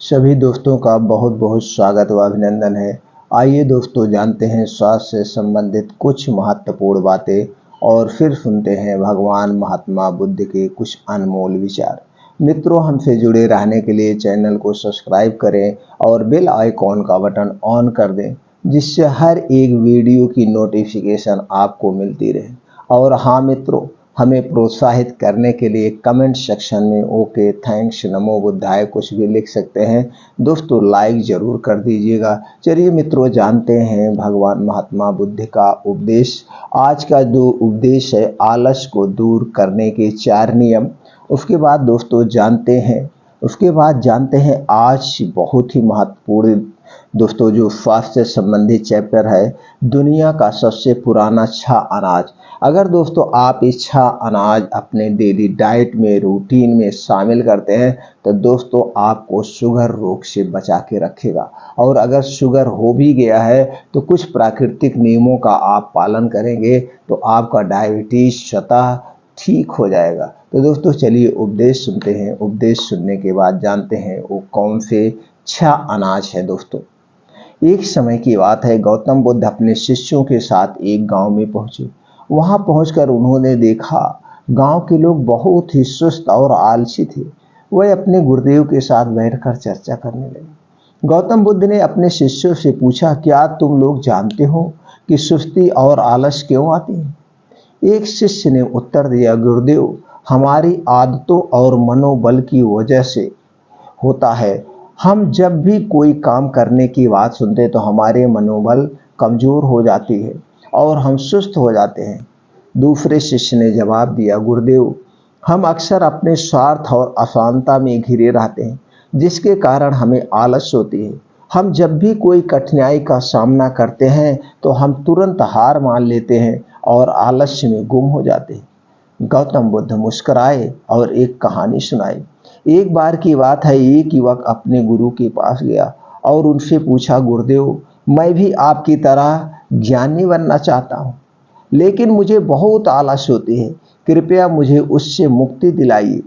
सभी दोस्तों का बहुत बहुत स्वागत व अभिनंदन है। आइए दोस्तों जानते हैं स्वास्थ्य से संबंधित कुछ महत्वपूर्ण बातें और फिर सुनते हैं भगवान महात्मा बुद्ध के कुछ अनमोल विचार। मित्रों, हमसे जुड़े रहने के लिए चैनल को सब्सक्राइब करें और बेल आइकॉन का बटन ऑन कर दें, जिससे हर एक वीडियो की नोटिफिकेशन आपको मिलती रहे। और हाँ मित्रों, हमें प्रोत्साहित करने के लिए कमेंट सेक्शन में ओके, थैंक्स, नमो बुद्धाय कुछ भी लिख सकते हैं। दोस्तों लाइक जरूर कर दीजिएगा। चलिए मित्रों, जानते हैं भगवान महात्मा बुद्ध का उपदेश। आज का जो उपदेश है, आलस को दूर करने के 4 नियम। उसके बाद दोस्तों जानते हैं आज बहुत ही महत्वपूर्ण दोस्तों जो स्वास्थ्य संबंधी चैप्टर है, दुनिया का सबसे पुराना 6 अनाज। अगर दोस्तों आप इस 6 अनाज अपने डेली डाइट में, रूटीन में शामिल करते हैं तो दोस्तों आपको शुगर रोग से बचा के रखेगा। और अगर शुगर हो भी गया है तो कुछ प्राकृतिक नियमों का आप पालन करेंगे तो आपका डायबिटीज स्वतः ठीक हो जाएगा। तो दोस्तों चलिए उपदेश सुनते हैं। उपदेश सुनने के बाद जानते हैं वो कौन से 6 अनाज है। दोस्तों, एक समय की बात है, गौतम बुद्ध अपने शिष्यों के साथ एक गांव में पहुंचे। वहां पहुंचकर उन्होंने देखा गांव के लोग बहुत ही सुस्त और आलसी थे। वह अपने गुरुदेव के साथ बैठकर चर्चा करने लगे। गौतम बुद्ध ने अपने शिष्यों से पूछा, क्या तुम लोग जानते हो कि सुस्ती और आलस क्यों आती है? एक शिष्य ने उत्तर दिया, गुरुदेव, हमारी आदतों और मनोबल की वजह से होता है। हम जब भी कोई काम करने की बात सुनते तो हमारे मनोबल कमजोर हो जाती है और हम सुस्त हो जाते हैं। दूसरे शिष्य ने जवाब दिया, गुरुदेव, हम अक्सर अपने स्वार्थ और अशांतता में घिरे रहते हैं, जिसके कारण हमें आलस होती है। हम जब भी कोई कठिनाई का सामना करते हैं तो हम तुरंत हार मान लेते हैं और आलस्य में गुम हो जाते हैं। गौतम बुद्ध मुस्कुराए और एक कहानी सुनाई। एक बार की बात है, एक युवक अपने गुरु के पास गया और उनसे पूछा, गुरुदेव, मैं भी आपकी तरह ज्ञानी बनना चाहता हूँ, लेकिन मुझे बहुत आलस होती है। कृपया मुझे उससे मुक्ति दिलाइए।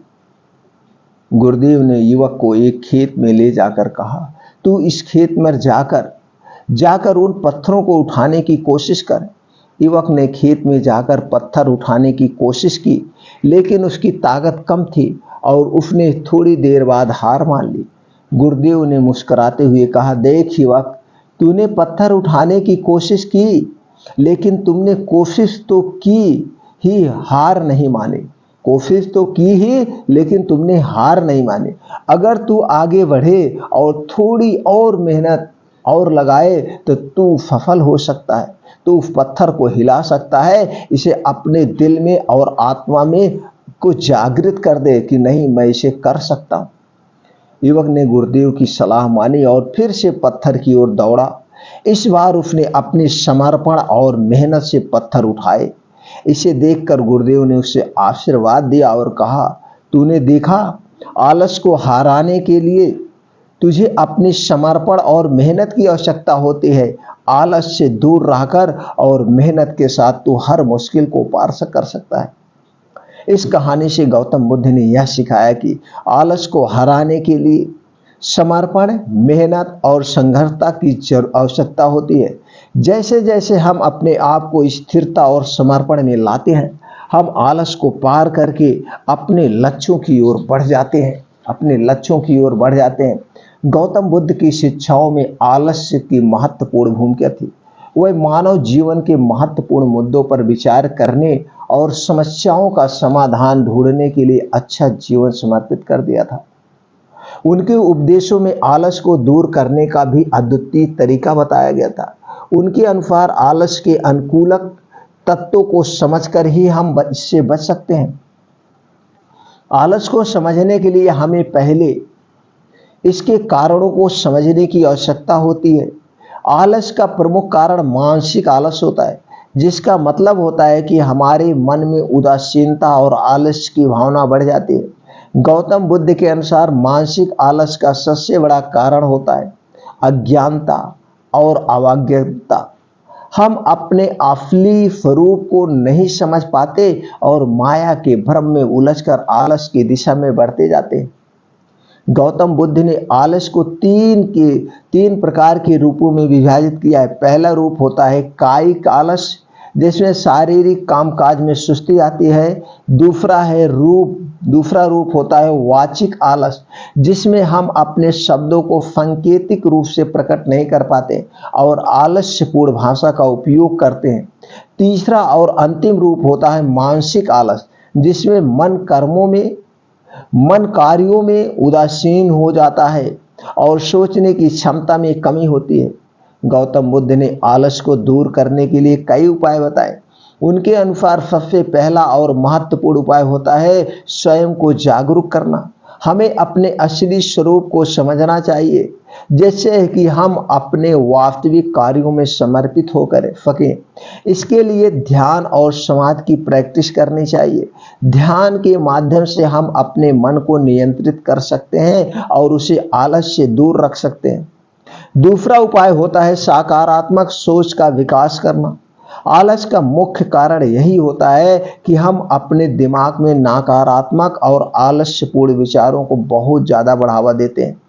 गुरुदेव ने युवक को एक खेत में ले जाकर कहा, तू इस खेत में जाकर उन पत्थरों को उठाने की कोशिश कर। युवक ने खेत में जाकर पत्थर उठाने की कोशिश की, लेकिन उसकी ताकत कम थी और उसने थोड़ी देर बाद हार मान ली। गुरुदेव ने मुस्कुराते हुए कहा, देख युवक, तूने पत्थर उठाने की कोशिश की, लेकिन तुमने कोशिश तो की ही, हार नहीं मानी। कोशिश तो की ही, लेकिन तुमने हार नहीं मानी। अगर तू आगे बढ़े और थोड़ी और मेहनत और लगाए तो तू सफल हो सकता है। तू उस पत्थर को हिला सकता है। इसे अपने दिल में और आत्मा में कुछ जागृत कर दे कि नहीं, मैं इसे कर सकता हूं। युवक ने गुरुदेव की सलाह मानी और फिर से पत्थर की ओर दौड़ा। इस बार उसने अपने समर्पण और मेहनत से पत्थर उठाए। इसे देखकर गुरुदेव ने उसे आशीर्वाद दिया और कहा, तूने देखा, आलस को हराने के लिए तुझे अपने समर्पण और मेहनत की आवश्यकता होती है। आलस से दूर रहकर और मेहनत के साथ तू हर मुश्किल को पार कर सकता है। इस कहानी से गौतम बुद्ध ने यह सिखाया कि आलस को हराने के लिए समर्पण, मेहनत और संघर्षता की आवश्यकता होती है। जैसे जैसे हम अपने आप को स्थिरता और समर्पण में लाते हैं, हम आलस को पार करके अपने लक्ष्यों की ओर बढ़ जाते हैं। गौतम बुद्ध की शिक्षाओं में आलस्य की महत्वपूर्ण भूमिका थी। वह मानव जीवन के महत्वपूर्ण मुद्दों पर विचार करने और समस्याओं का समाधान ढूंढने के लिए अच्छा जीवन समर्पित कर दिया था। उनके उपदेशों में आलस को दूर करने का भी अद्वितीय तरीका बताया गया था। उनके अनुसार आलस के अनुकूलक तत्वों को समझकर ही हम इससे बच सकते हैं। आलस को समझने के लिए हमें पहले इसके कारणों को समझने की आवश्यकता होती है। आलस का प्रमुख कारण मानसिक आलस होता है, जिसका मतलब होता है कि हमारे मन में उदासीनता और आलस की भावना बढ़ जाती है। गौतम बुद्ध के अनुसार मानसिक आलस का सबसे बड़ा कारण होता है अज्ञानता और अवज्ञता। हम अपने असली स्वरूप को नहीं समझ पाते और माया के भ्रम में उलझकर आलस की दिशा में बढ़ते जाते हैं। गौतम बुद्ध ने आलस को तीन प्रकार के रूपों में विभाजित किया है। पहला रूप होता है कायिक आलस, जिसमें शारीरिक कामकाज में सुस्ती आती है। दूसरा रूप होता है वाचिक आलस, जिसमें हम अपने शब्दों को सांकेतिक रूप से प्रकट नहीं कर पाते और आलस्यपूर्ण भाषा का उपयोग करते हैं। तीसरा और अंतिम रूप होता है मानसिक आलस, जिसमें मन कार्यों में उदासीन हो जाता है और सोचने की क्षमता में कमी होती है। गौतम बुद्ध ने आलस को दूर करने के लिए कई उपाय बताए। उनके अनुसार सबसे पहला और महत्वपूर्ण उपाय होता है स्वयं को जागरूक करना। हमें अपने असली स्वरूप को समझना चाहिए, जैसे कि हम अपने वास्तविक कार्यों में समर्पित होकर सकें। इसके लिए ध्यान और समाधि की प्रैक्टिस करनी चाहिए। ध्यान के माध्यम से हम अपने मन को नियंत्रित कर सकते हैं और उसे आलस से दूर रख सकते हैं। दूसरा उपाय होता है सकारात्मक सोच का विकास करना। आलस का मुख्य कारण यही होता है कि हम अपने दिमाग में नकारात्मक और आलस्यपूर्ण विचारों को बहुत ज़्यादा बढ़ावा देते हैं।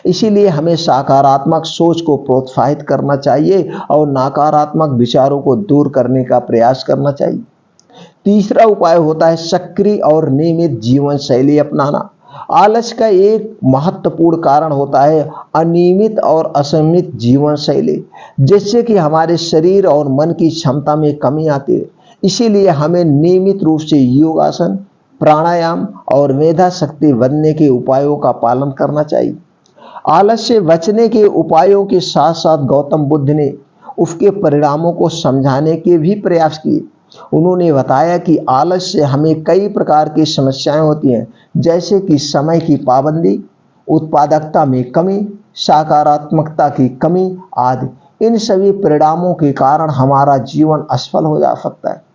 इसीलिए हमें सकारात्मक सोच को प्रोत्साहित करना चाहिए और नकारात्मक विचारों को दूर करने का प्रयास करना चाहिए। तीसरा उपाय होता है सक्रिय और नियमित जीवन शैली अपनाना। आलस का एक महत्वपूर्ण कारण होता है अनियमित और असममित जीवन शैली, जिससे कि हमारे शरीर और मन की क्षमता में कमी आती है। इसीलिए हमें नियमित रूप से योगासन, प्राणायाम और मेधा शक्ति बनने के उपायों का पालन करना चाहिए। आलस से बचने के उपायों के साथ साथ गौतम बुद्ध ने उसके परिणामों को समझाने के भी प्रयास किए। उन्होंने बताया कि आलस से हमें कई प्रकार की समस्याएं होती हैं, जैसे कि समय की पाबंदी, उत्पादकता में कमी, सकारात्मकता की कमी आदि। इन सभी परिणामों के कारण हमारा जीवन असफल हो जा सकता है।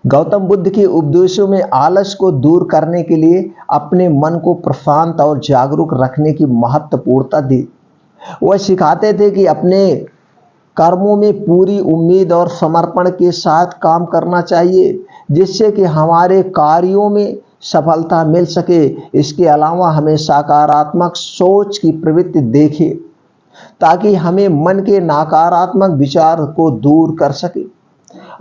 गौतम बुद्ध के उपदेशों में आलस को दूर करने के लिए अपने मन को प्रशांत और जागरूक रखने की महत्वपूर्णता दी। वह सिखाते थे कि अपने कर्मों में पूरी उम्मीद और समर्पण के साथ काम करना चाहिए, जिससे कि हमारे कार्यों में सफलता मिल सके। इसके अलावा हमें सकारात्मक सोच की प्रवृत्ति देखें, ताकि हमें मन के नकारात्मक विचार को दूर कर सके।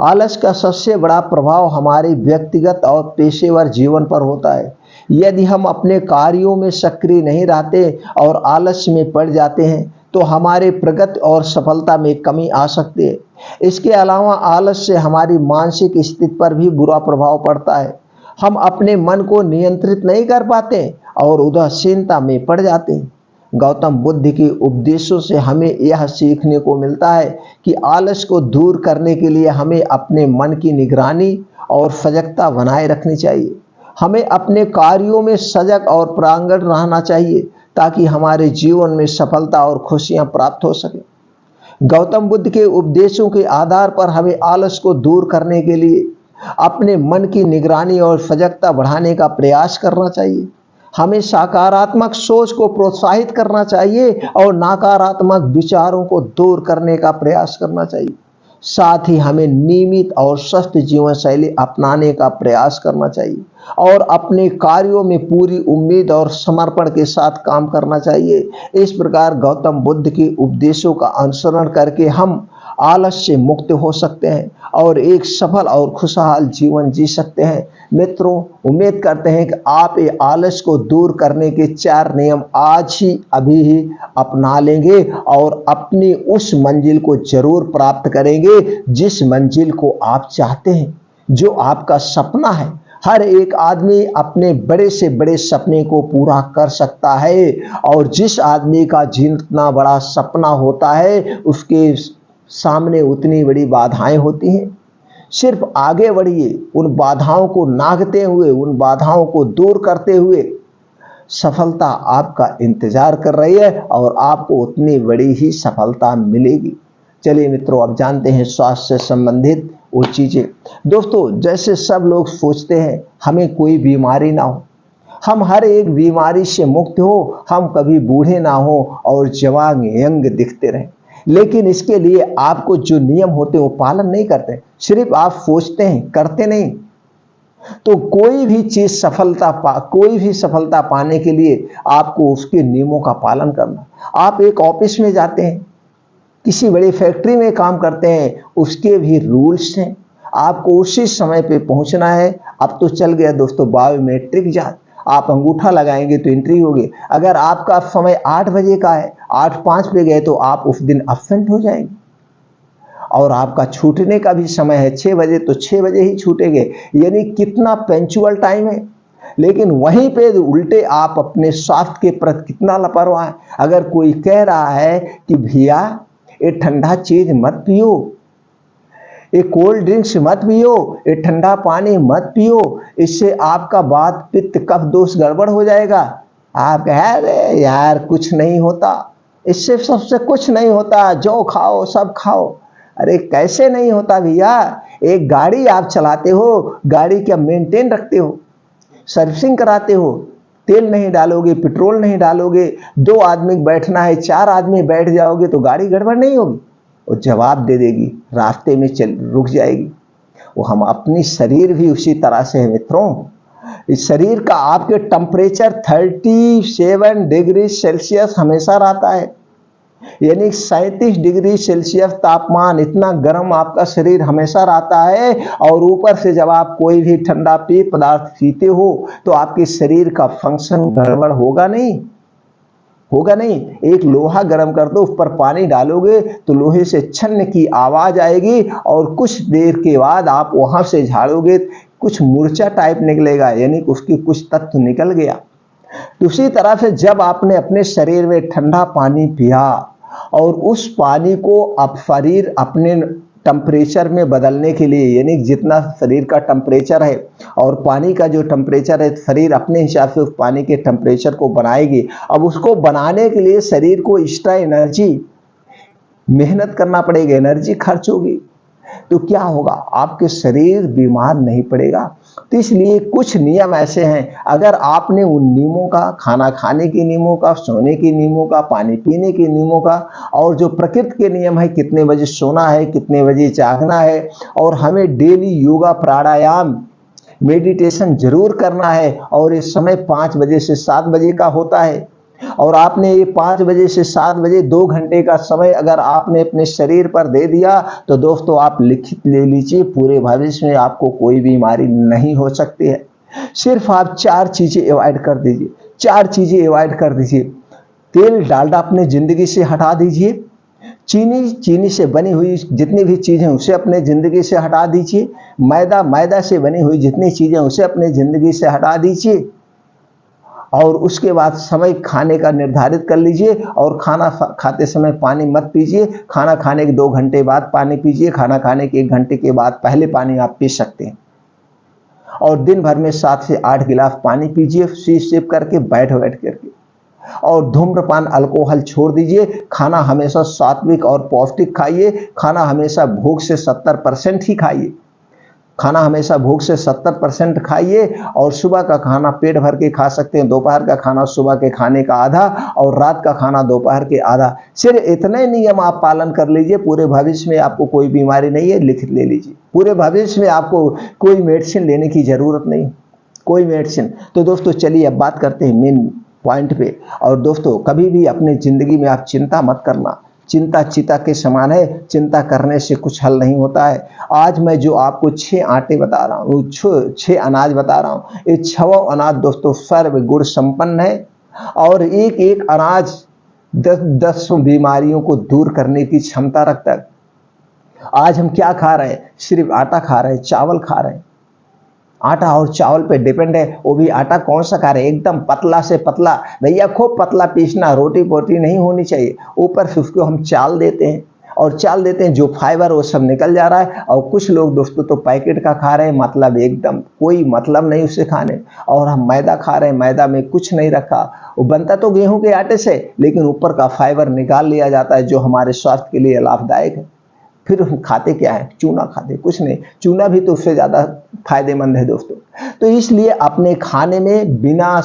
आलस का सबसे बड़ा प्रभाव हमारे व्यक्तिगत और पेशेवर जीवन पर होता है। यदि हम अपने कार्यों में सक्रिय नहीं रहते और आलस्य में पड़ जाते हैं, तो हमारे प्रगति और सफलता में कमी आ सकती है। इसके अलावा आलस से हमारी मानसिक स्थिति पर भी बुरा प्रभाव पड़ता है। हम अपने मन को नियंत्रित नहीं कर पाते और उदासीनता में पड़ जाते हैं। गौतम बुद्ध के उपदेशों से हमें यह सीखने को मिलता है कि आलस को दूर करने के लिए हमें अपने मन की निगरानी और सजगता बनाए रखनी चाहिए। हमें अपने कार्यों में सजग और प्रांगण रहना चाहिए, ताकि हमारे जीवन में सफलता और खुशियां प्राप्त हो सके। गौतम बुद्ध के उपदेशों के आधार पर हमें आलस को दूर करने के लिए अपने मन की निगरानी और सजगता बढ़ाने का प्रयास करना चाहिए। हमें सकारात्मक सोच को प्रोत्साहित करना चाहिए और नकारात्मक विचारों को दूर करने का प्रयास करना चाहिए। साथ ही हमें नियमित और स्वस्थ जीवन शैली अपनाने का प्रयास करना चाहिए और अपने कार्यों में पूरी उम्मीद और समर्पण के साथ काम करना चाहिए। इस प्रकार गौतम बुद्ध के उपदेशों का अनुसरण करके हम आलस से मुक्त हो सकते हैं और एक सफल और खुशहाल जीवन जी सकते हैं। मित्रों, उम्मीद करते हैं कि आप ये आलस को दूर करने के 4 नियम आज ही अभी ही अपना लेंगे और अपनी उस मंजिल को जरूर प्राप्त करेंगे जिस मंजिल को आप चाहते हैं, जो आपका सपना है। हर एक आदमी अपने बड़े से बड़े सपने को पूरा कर सकता है और जिस आदमी का जितना बड़ा सपना होता है, उसके सामने उतनी बड़ी बाधाएं होती हैं। सिर्फ आगे बढ़िए, उन बाधाओं को नागते हुए, उन बाधाओं को दूर करते हुए सफलता आपका इंतजार कर रही है और आपको उतनी बड़ी ही सफलता मिलेगी। चलिए मित्रों, अब जानते हैं स्वास्थ्य से संबंधित वो चीजें। दोस्तों, जैसे सब लोग सोचते हैं हमें कोई बीमारी ना हो, हम हर एक बीमारी से मुक्त हो, हम कभी बूढ़े ना हो और जवान यंग दिखते रहें। लेकिन इसके लिए आपको जो नियम होते हैं वो पालन नहीं करते, सिर्फ आप सोचते हैं, करते नहीं। तो कोई भी सफलता पाने के लिए आपको उसके नियमों का पालन करना। आप एक ऑफिस में जाते हैं, किसी बड़ी फैक्ट्री में काम करते हैं, उसके भी रूल्स हैं, आपको उसी समय पे पहुंचना है। अब तो चल गया दोस्तों बायोमेट्रिक जांच, आप अंगूठा लगाएंगे तो एंट्री होगी। अगर आपका समय 8 बजे का है, 8:05 पे गए तो आप उस दिन अब्सेंट हो जाएंगे। और आपका छूटने का भी समय है 6 बजे, तो 6 बजे ही छूटेंगे। यानी कितना पंक्चुअल टाइम है। लेकिन वहीं पे उल्टे आप अपने स्वास्थ्य के प्रति कितना लापरवाह है। अगर कोई कह रहा है कि भैया ये ठंडा चीज मत पियो, ये कोल्ड ड्रिंक्स मत पियो, ये ठंडा पानी मत पियो, इससे आपका वात पित्त कफ दोष गड़बड़ हो जाएगा। आप कह रहे यार कुछ नहीं होता, इससे सबसे कुछ नहीं होता, जो खाओ सब खाओ। अरे कैसे नहीं होता भैया। एक गाड़ी आप चलाते हो, गाड़ी क्या मेंटेन रखते हो, सर्विसिंग कराते हो, तेल नहीं डालोगे, पेट्रोल नहीं डालोगे, 2 आदमी बैठना है, 4 आदमी बैठ जाओगे तो गाड़ी गड़बड़ नहीं होगी। वो जवाब दे देगी, रास्ते में चल रुक जाएगी। वो हम अपनी शरीर भी उसी तरह से है मित्रों। इस शरीर का आपके टेम्परेचर 37 डिग्री सेल्सियस हमेशा रहता है। यानी 37 डिग्री सेल्सियस तापमान, इतना गर्म आपका शरीर हमेशा रहता है। और ऊपर से जब आप कोई भी ठंडा पेय पदार्थ पीते हो तो आपके शरीर का फंक्शन गड़बड़ होगा नहीं, होगा नहीं। एक लोहा गर्म कर दो, उस पर पानी डालोगे तो लोहे से छन्न की आवाज आएगी और कुछ देर के बाद आप वहां से झाड़ोगे, कुछ मूर्छा टाइप निकलेगा, यानी उसकी कुछ तत्व निकल गया। दूसरी तरह से जब आपने अपने शरीर में ठंडा पानी पिया और उस पानी को अब शरीर अपने टेम्परेचर में बदलने के लिए, यानी जितना शरीर का टेम्परेचर है और पानी का जो टेम्परेचर है, शरीर अपने हिसाब से उस पानी के टेम्परेचर को बनाएगी। अब उसको बनाने के लिए शरीर को एक्स्ट्रा एनर्जी मेहनत करना पड़ेगी, एनर्जी खर्च होगी। तो क्या होगा, आपके शरीर बीमार नहीं पड़ेगा। तो इसलिए कुछ नियम ऐसे हैं, अगर आपने उन नियमों का, खाना खाने के नियमों का, सोने के नियमों का, पानी पीने के नियमों का, और जो प्रकृति के नियम है, कितने बजे सोना है, कितने बजे जागना है, और हमें डेली योगा प्राणायाम मेडिटेशन जरूर करना है। और इस समय 5 बजे से 7 बजे का होता है, और आपने ये 5 बजे से 7 बजे 2 घंटे का समय अगर आपने अपने शरीर पर दे दिया तो दोस्तों आप लिखित ले लीजिए, पूरे भविष्य में आपको कोई बीमारी नहीं हो सकती है। सिर्फ आप 4 चीजें अवॉइड कर दीजिए, 4 चीजें अवॉइड कर दीजिए। तेल डालडा अपने जिंदगी से हटा दीजिए। चीनी से बनी हुई जितनी भी चीजें उसे अपने जिंदगी से हटा दीजिए। मैदा से बनी हुई जितनी चीजें उसे अपने जिंदगी से हटा दीजिए। और उसके बाद समय खाने का निर्धारित कर लीजिए, और खाना खाते समय पानी मत पीजिए। खाना खाने के 2 घंटे बाद पानी पीजिए, खाना खाने के 1 घंटे के बाद पहले पानी आप पी सकते हैं। और दिन भर में 7 से 8 गिलास पानी पीजिए, सिप करके, बैठ करके। और धूम्रपान अल्कोहल छोड़ दीजिए। खाना हमेशा सात्विक और पौष्टिक खाइए। खाना हमेशा भूख से 70% ही खाइए। खाना हमेशा भूख से 70% खाइए। और सुबह का खाना पेट भर के खा सकते हैं, दोपहर का खाना सुबह के खाने का आधा, और रात का खाना दोपहर के आधा। सिर्फ इतने नियम आप पालन कर लीजिए, पूरे भविष्य में आपको कोई बीमारी नहीं है, लिखित ले लीजिए। पूरे भविष्य में आपको कोई मेडिसिन लेने की जरूरत नहीं, कोई मेडिसिन। तो दोस्तों चलिए अब बात करते हैं मेन पॉइंट पे। और दोस्तों कभी भी अपने जिंदगी में आप चिंता मत करना, चिंता चिता के समान है, चिंता करने से कुछ हल नहीं होता है। आज मैं जो आपको 6 आटे बता रहा हूँ, 6 अनाज बता रहा हूँ, ये 6 अनाज दोस्तों सर्व गुण संपन्न है। और एक एक अनाज 10 बीमारियों को दूर करने की क्षमता रखता है। आज हम क्या खा रहे हैं, सिर्फ आटा खा रहे हैं, चावल खा रहे हैं। आटा और चावल पे डिपेंड है, वो भी आटा कौन सा खा रहे हैं, एकदम पतला से पतला। भैया खूब पतला पीसना, रोटी पोटी नहीं होनी चाहिए। ऊपर से उसको हम चाल देते हैं, और चाल देते हैं, जो फाइबर वो सब निकल जा रहा है। और कुछ लोग दोस्तों तो पैकेट का खा रहे हैं, मतलब एकदम कोई मतलब नहीं उसे खाने। और हम मैदा खा रहे हैं, मैदा में कुछ नहीं रखा, वो बनता तो गेहूं के आटे से, लेकिन ऊपर का फाइबर निकाल लिया जाता है, जो हमारे स्वास्थ्य के लिए लाभदायक है। फिर हम खाते क्या है? चूना खाते, कुछ नहीं, चूना भी तो उससे ज़्यादा फायदेमंद है दोस्तों। तो इसलिए अपने खाने में बिना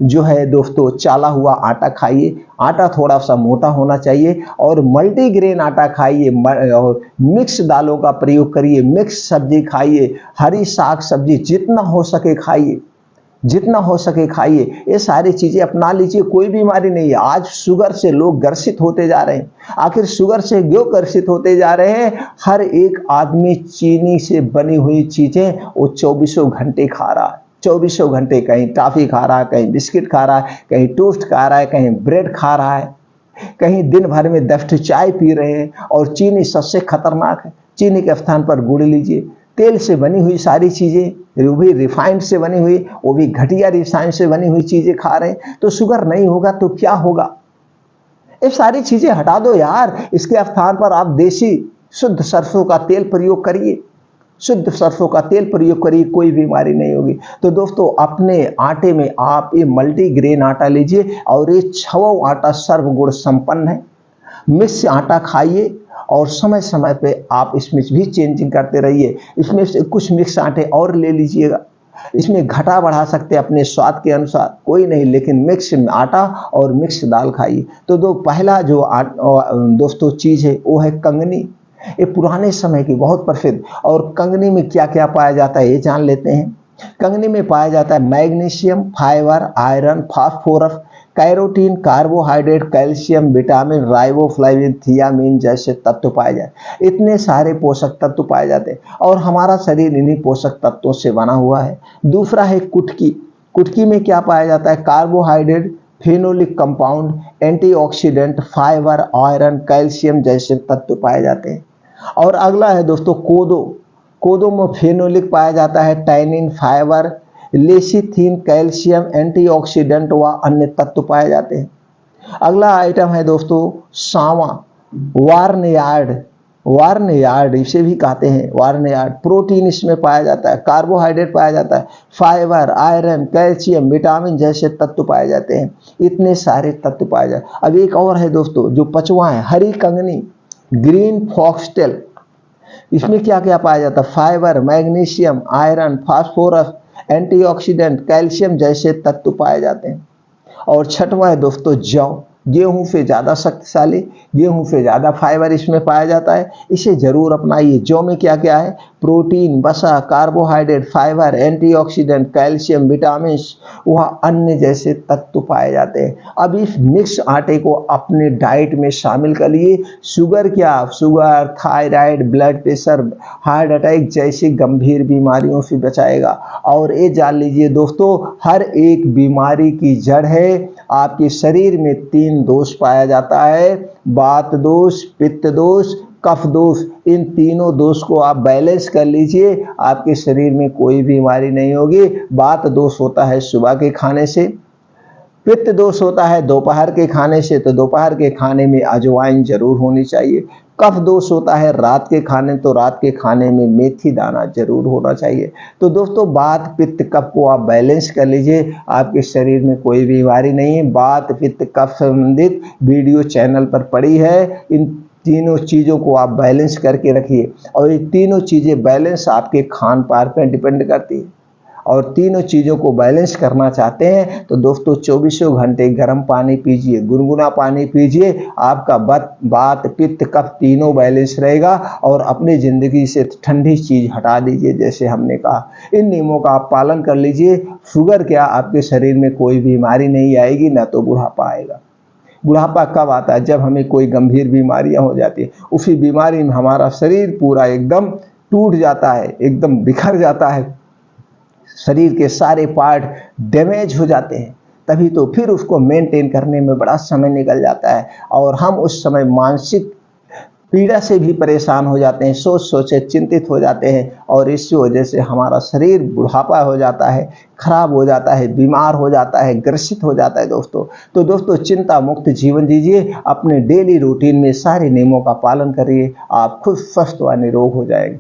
जो है दोस्तों चाला हुआ आटा खाइए, आटा थोड़ा सा मोटा होना चाहिए, और मल्टीग्रेन आटा खाइए, और मिक्स दालों का प्रयोग करिए, मिक्स सब्जी खाइए, हरी साग सब्जी जितना हो सके खाइए, जितना हो सके खाइए। ये सारी चीजें अपना लीजिए, कोई बीमारी नहीं है। आज शुगर से लोग ग्रसित होते जा रहे हैं। आखिर शुगर से क्यों ग्रसित होते जा रहे हैं? हर एक आदमी चीनी से बनी हुई चीजें वो 24 घंटे खा रहा है। 24 घंटे कहीं टॉफी खा रहा है, कहीं बिस्किट खा रहा है, कहीं टोस्ट खा रहा है, कहीं ब्रेड खा रहा है, कहीं दिन भर में 10 चाय पी रहे हैं। और चीनी सबसे खतरनाक है। चीनी के स्थान पर गुड़ लीजिए। तेल से बनी हुई सारी चीजें, वो भी रिफाइंड से बनी हुई, वो भी घटिया रिफाइंड से बनी हुई चीजें खा रहे हैं, तो शुगर नहीं होगा तो क्या होगा? ये सारी चीजें हटा दो यार। इसके स्थान पर आप देसी शुद्ध सरसों का तेल प्रयोग करिए, शुद्ध सरसों का तेल प्रयोग करिए, कोई बीमारी नहीं होगी। तो दोस्तों अपने आटे में आप ये मल्टीग्रेन आटा लीजिए, और ये छवा आटा सर्वगुण संपन्न है। मिक्स आटा खाइए, और समय समय पे आप इसमें भी चेंजिंग करते रहिए। इसमें से कुछ मिक्स आटे और ले लीजिएगा, इसमें घटा बढ़ा सकते हैं अपने स्वाद के अनुसार, कोई नहीं, लेकिन मिक्स आटा और मिक्स दाल खाइए। तो पहला जो दोस्तों चीज़ है वो है कंगनी। ये पुराने समय की बहुत प्रसिद्ध। और कंगनी में क्या क्या पाया जाता है ये जान लेते हैं। कंगनी में पाया जाता है magnesium, fibre, iron, phosphorus, carotene, carbohydrate, calcium, vitamin, riboflavin, thiamine जैसे तत्व पाए जाते। इतने सारे पोषक तत्व पाए जाते हैं, और हमारा शरीर इन्हीं पोषक तत्वों से बना हुआ है। दूसरा है कुटकी। कुटकी में क्या पाया जाता है? Carbohydrate, phenolic compound, antioxidant, fibre, iron, calcium जैसे तत्व पाए जाते हैं। और अगला है दोस्तों कोदो। कोदो में फेनोलिक पाया जाता है, tannin, fibre, lecithin, calcium, antioxidant व अन्य तत्व पाए जाते हैं। अगला आइटम है दोस्तों सांवा, वार्नयार्ड। वार्नयार्ड इसे भी कहते हैं, वार्नयार्ड। प्रोटीन इसमें पाया जाता है, कार्बोहाइड्रेट पाया जाता है, फाइबर, आयरन, कैल्शियम, विटामिन जैसे तत्व पाए जाते हैं। इतने सारे तत्व पाए जाते हैं। अब एक और है दोस्तों जो पचवा है, हरी कंगनी, ग्रीन फॉक्सटेल। इसमें क्या क्या पाया जाता है? Fibre, magnesium, iron, phosphorus, antioxidant, calcium जैसे तत्व पाए जाते हैं। और छठवां है दोस्तों जौ। गेहूं से ज़्यादा शक्तिशाली, गेहूं से ज़्यादा फाइबर इसमें पाया जाता है। इसे जरूर अपनाइए। जौ में क्या क्या है? प्रोटीन, वसा, carbohydrate, fibre, antioxidant, calcium, vitamin व अन्य जैसे तत्व पाए जाते हैं। अब इस मिक्स आटे को अपने डाइट में शामिल करिए। शुगर क्या? Sugar, thyroid, blood pressure, heart attack जैसी गंभीर बीमारियों से बचाएगा। और ये जान लीजिए दोस्तों, हर एक बीमारी की जड़ है आपके शरीर में 3 दोष पाया जाता है, वात दोष, पित्त दोष, कफ दोष। इन तीनों दोष को आप बैलेंस कर लीजिए, आपके शरीर में कोई बीमारी नहीं होगी। वात दोष होता है सुबह के खाने से, पित्त दोष होता है दोपहर के खाने से, तो दोपहर के खाने में अजवाइन जरूर होनी चाहिए। कफ दोष होता है रात के खाने, तो रात के खाने में मेथी दाना जरूर होना चाहिए। तो दोस्तों वात पित्त कफ को आप बैलेंस कर लीजिए, आपके शरीर में कोई बीमारी नहीं है। वात पित्त कफ संबंधित वीडियो चैनल पर पड़ी है। इन तीनों चीज़ों को आप बैलेंस करके रखिए, और ये तीनों चीज़ें बैलेंस आपके खान पान पर डिपेंड करती है। और तीनों चीज़ों को बैलेंस करना चाहते हैं तो दोस्तों 24 घंटे गर्म पानी पीजिए, गुनगुना पानी पीजिए। आपका वात पित्त कफ तीनों बैलेंस रहेगा, और अपनी ज़िंदगी से ठंडी चीज़ हटा दीजिए। जैसे हमने कहा, इन नियमों का आप पालन कर लीजिए। शुगर क्या, आपके शरीर में कोई बीमारी नहीं आएगी, ना तो बुढ़ापा आएगा। बुढ़ापा कब आता है? जब हमें कोई गंभीर बीमारियां हो जाती है। उसी बीमारी में हमारा शरीर पूरा एकदम टूट जाता है, एकदम बिखर जाता है, शरीर के सारे पार्ट डैमेज हो जाते हैं। तभी तो फिर उसको मेंटेन करने में बड़ा समय निकल जाता है, और हम उस समय मानसिक पीड़ा से भी परेशान हो जाते हैं, सोच सोचे चिंतित हो जाते हैं, और इसी वजह से हमारा शरीर बुढ़ापा हो जाता है, खराब हो जाता है, बीमार हो जाता है, ग्रसित हो जाता है दोस्तों। तो दोस्तों चिंता मुक्त जीवन जीजिए, अपने डेली रूटीन में सारे नियमों का पालन करिए, आप खुद स्वस्थ व निरोग हो जाएंगे।